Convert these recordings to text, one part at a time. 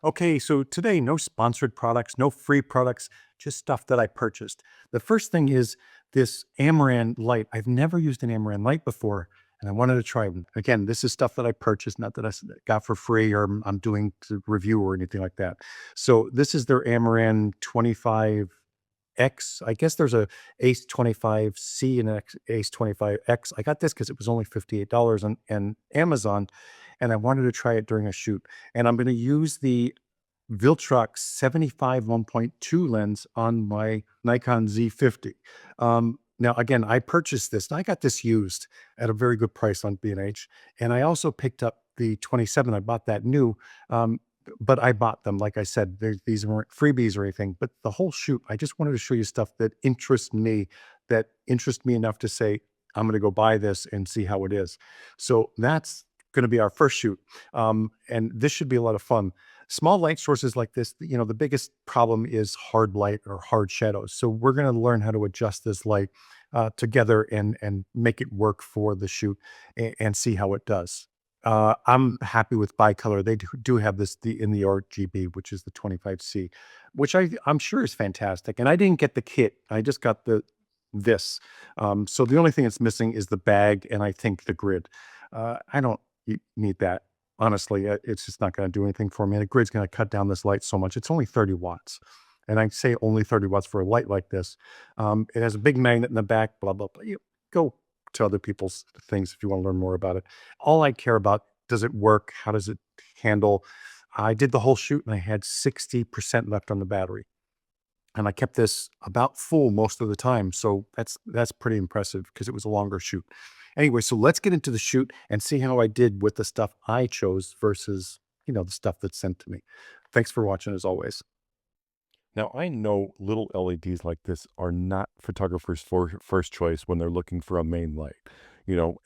Okay, so today, no sponsored products, no free products, just stuff that I purchased. The first thing is this Amaran light. I've never used an Amaran light before, and I wanted to try them. Again, this is stuff that I purchased, not that got for free or I'm doing to review or anything like that. So this is their Amaran 25X. I guess there's a Ace 25C and an Ace 25X. I got this because it was only $58 on Amazon, and I wanted to try it during a shoot. And I'm going to use the Viltrox 75 1.2 lens on my Nikon Z50. Now, again, I purchased this. And I got this used at a very good price on B&H, and I also picked up the 27. I bought that new, um, but I bought them. Like I said, these weren't freebies or anything. But the whole shoot, I just wanted to show you stuff that interests me enough to say I'm going to go buy this and see how it is. So that's going to be our first shoot, and this should be a lot of fun. Small light sources like this, the biggest problem is hard light or hard shadows. So we're going to learn how to adjust this light together and make it work for the shoot and see how it does. I'm happy with bicolor. They do have this in the RGB, which is the 25C, which I'm sure is fantastic. And I didn't get the kit. I just got this. So the only thing it's missing is the bag and I think the grid. I don't need that. Honestly, it's just not going to do anything for me. And the grid's going to cut down this light so much. It's only 30 watts. And I say only 30 watts for a light like this. It has a big magnet in the back, blah, blah, blah. You go to other people's things if you want to learn more about it. All I care about, does it work? How does it handle? I did the whole shoot and I had 60% left on the battery. And I kept this about full most of the time. So that's pretty impressive because it was a longer shoot. Anyway, so let's get into the shoot and see how I did with the stuff I chose versus, the stuff that's sent to me. Thanks for watching as always. Now, I know little LEDs like this are not photographers' first choice when they're looking for a main light.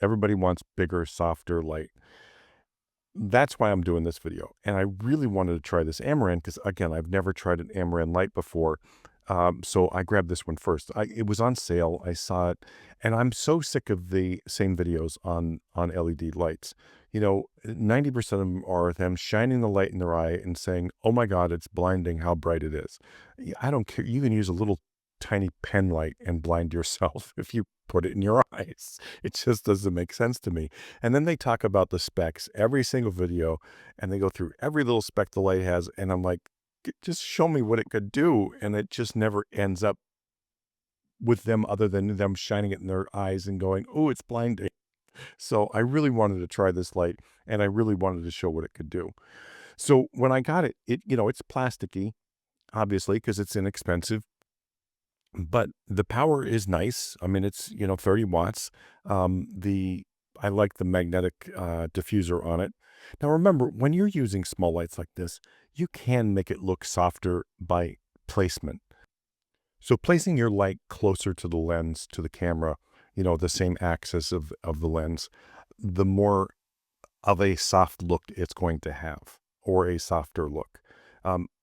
Everybody wants bigger, softer light. That's why I'm doing this video. And I really wanted to try this Amaran because, again, I've never tried an Amaran light before. So I grabbed this one first. It was on sale. I saw it, and I'm so sick of the same videos on LED lights. 90% of them are them shining the light in their eye and saying, "Oh my God, it's blinding! How bright it is." I don't care. You can use a little tiny pen light and blind yourself if you put it in your eyes. It just doesn't make sense to me. And then they talk about the specs every single video, and they go through every little spec the light has, and I'm like, just show me what it could do. And it just never ends up with them other than them shining it in their eyes and going, "Oh, it's blinding." So I really wanted to try this light and I really wanted to show what it could do. So when I got it, it's plasticky, obviously, because it's inexpensive, but the power is nice. I mean, it's, 30 watts. I like the magnetic diffuser on it. Now, remember, when you're using small lights like this, you can make it look softer by placement. So placing your light closer to the lens, to the camera, the same axis of the lens, the more of a soft look it's going to have, or a softer look.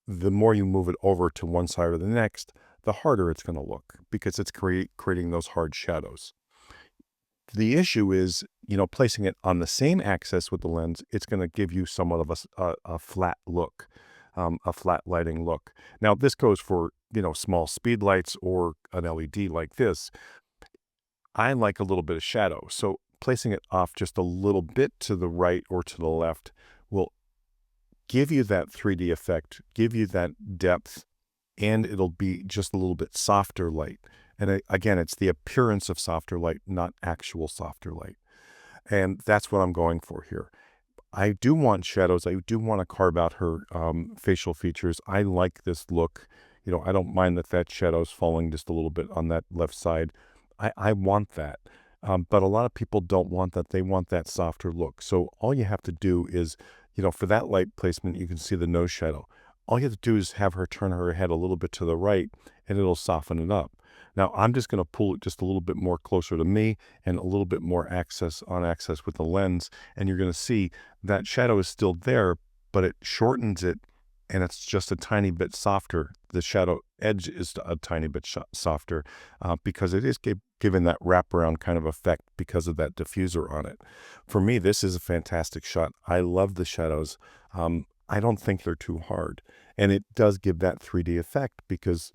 The more you move it over to one side or the next, the harder it's going to look because it's creating those hard shadows. The issue is, placing it on the same axis with the lens, it's going to give you somewhat of a flat look, a flat lighting look. Now, this goes for, small speed lights or an LED like this. I like a little bit of shadow. So placing it off just a little bit to the right or to the left will give you that 3D effect, give you that depth, and it'll be just a little bit softer light. And again, it's the appearance of softer light, not actual softer light. And that's what I'm going for here. I do want shadows. I do want to carve out her facial features. I like this look. I don't mind that shadow's falling just a little bit on that left side. I want that. But a lot of people don't want that. They want that softer look. So all you have to do is, for that light placement, you can see the nose shadow. All you have to do is have her turn her head a little bit to the right and it'll soften it up. Now I'm just going to pull it just a little bit more closer to me and a little bit more access with the lens. And you're going to see that shadow is still there, but it shortens it and it's just a tiny bit softer. The shadow edge is a tiny bit softer because it is giving that wraparound kind of effect because of that diffuser on it. For me, this is a fantastic shot. I love the shadows. I don't think they're too hard. And it does give that 3D effect because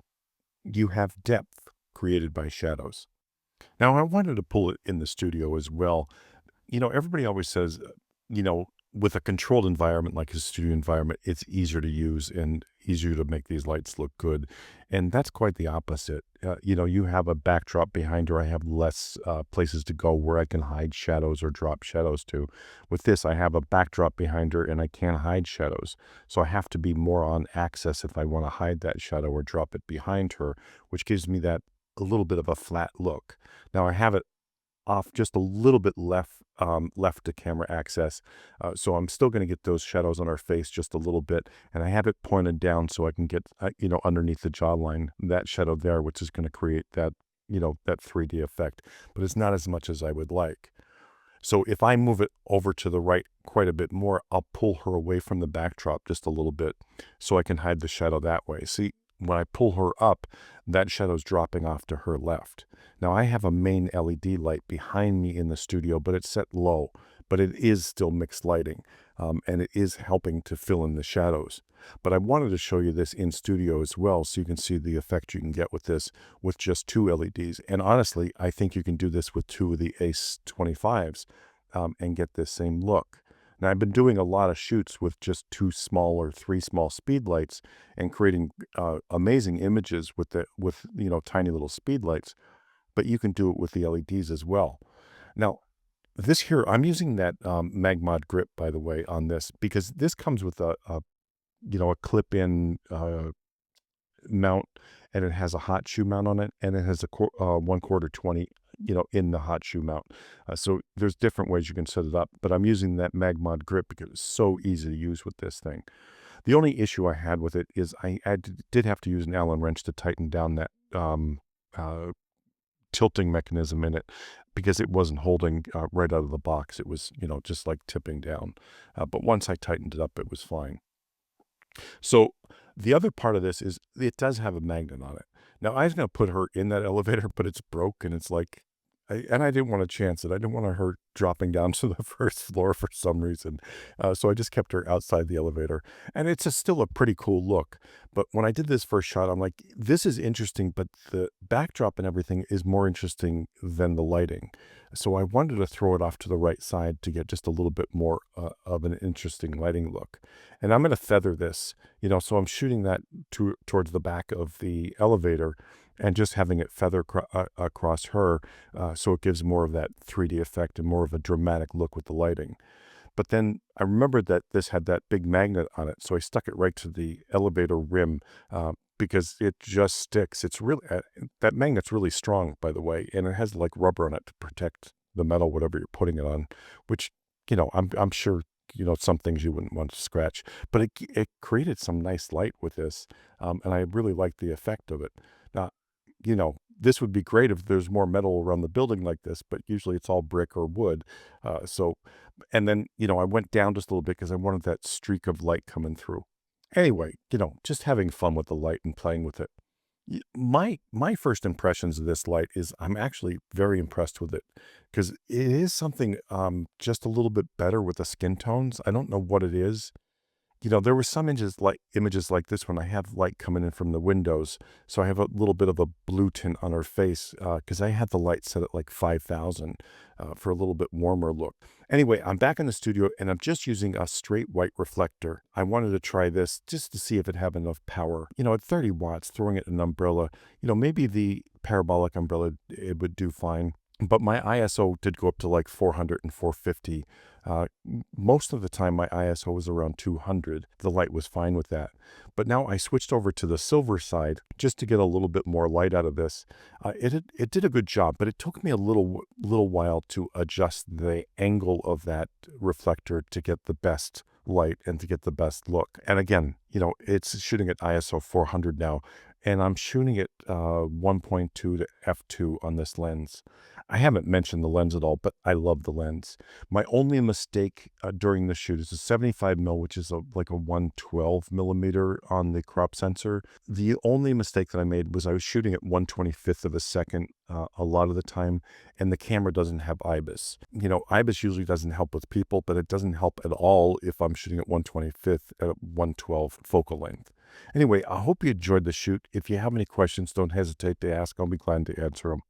you have depth created by shadows. Now, I wanted to pull it in the studio as well. Everybody always says, with a controlled environment like a studio environment, it's easier to use and easier to make these lights look good. And that's quite the opposite. You have a backdrop behind her. I have less places to go where I can hide shadows or drop shadows to. With this, I have a backdrop behind her and I can't hide shadows. So I have to be more on axis if I want to hide that shadow or drop it behind her, which gives me that a little bit of a flat look. Now I have it off just a little bit left to camera access. So I'm still going to get those shadows on our face just a little bit. And I have it pointed down so I can get, underneath the jawline, that shadow there, which is going to create that, that 3D effect. But it's not as much as I would like. So if I move it over to the right quite a bit more, I'll pull her away from the backdrop just a little bit so I can hide the shadow that way. See, when I pull her up, that shadow's dropping off to her left. Now I have a main LED light behind me in the studio, but it's set low, but it is still mixed lighting, and it is helping to fill in the shadows. But I wanted to show you this in studio as well so you can see the effect you can get with this with just two LEDs. And honestly, I think you can do this with two of the Ace 25s and get this same look. Now, I've been doing a lot of shoots with just two small or three small speed lights and creating amazing images with tiny little speed lights, but you can do it with the LEDs as well. Now, this here, I'm using that Magmod grip, by the way, on this because this comes with a clip-in mount, and it has a hot shoe mount on it, and it has a 1/4 20, in the hot shoe mount. So there's different ways you can set it up, but I'm using that Magmod grip because it's so easy to use with this thing. The only issue I had with it is did have to use an Allen wrench to tighten down that uh, tilting mechanism in it because it wasn't holding right out of the box. It was, just like tipping down. But once I tightened it up, it was fine. So the other part of this is it does have a magnet on it. Now I was going to put her in that elevator, but it's broke and it's like, and I didn't want to chance it. I didn't want her dropping down to the first floor for some reason. So I just kept her outside the elevator. And it's still a pretty cool look. But when I did this first shot, I'm like, this is interesting, but the backdrop and everything is more interesting than the lighting. So I wanted to throw it off to the right side to get just a little bit more of an interesting lighting look. And I'm going to feather this, so I'm shooting that towards the back of the elevator and just having it feather across her so it gives more of that 3D effect and more of a dramatic look with the lighting. But then I remembered that this had that big magnet on it, so I stuck it right to the elevator rim because it just sticks. It's really that magnet's really strong, by the way, and it has like rubber on it to protect the metal, whatever you're putting it on, which I'm sure some things you wouldn't want to scratch, but it created some nice light with this, and I really liked the effect of it. Now, this would be great if there's more metal around the building like this, but usually it's all brick or wood. And then, I went down just a little bit because I wanted that streak of light coming through. Anyway, just having fun with the light and playing with it. My first impressions of this light is I'm actually very impressed with it because it is something just a little bit better with the skin tones. I don't know what it is. There were some images like this when I have light coming in from the windows. So I have a little bit of a blue tint on her face because I had the light set at like 5,000 for a little bit warmer look. Anyway, I'm back in the studio and I'm just using a straight white reflector. I wanted to try this just to see if it had enough power. At 30 watts, throwing it in an umbrella, maybe the parabolic umbrella, it would do fine. But my ISO did go up to like 400 and 450. Most of the time, my ISO was around 200. The light was fine with that. But now I switched over to the silver side just to get a little bit more light out of this. It did a good job, but it took me a little while to adjust the angle of that reflector to get the best light and to get the best look. And again, it's shooting at ISO 400 now. and I'm shooting at 1.2 to f2 on this lens. I haven't mentioned the lens at all, but I love the lens. My only mistake during the shoot is a 75 mil, which is like a 112 millimeter on the crop sensor. The only mistake that I made was I was shooting at 1/25th of a second a lot of the time, and the camera doesn't have IBIS. IBIS usually doesn't help with people, but it doesn't help at all if I'm shooting at 1/25th at 112 focal length. Anyway, I hope you enjoyed the shoot. If you have any questions, don't hesitate to ask. I'll be glad to answer them.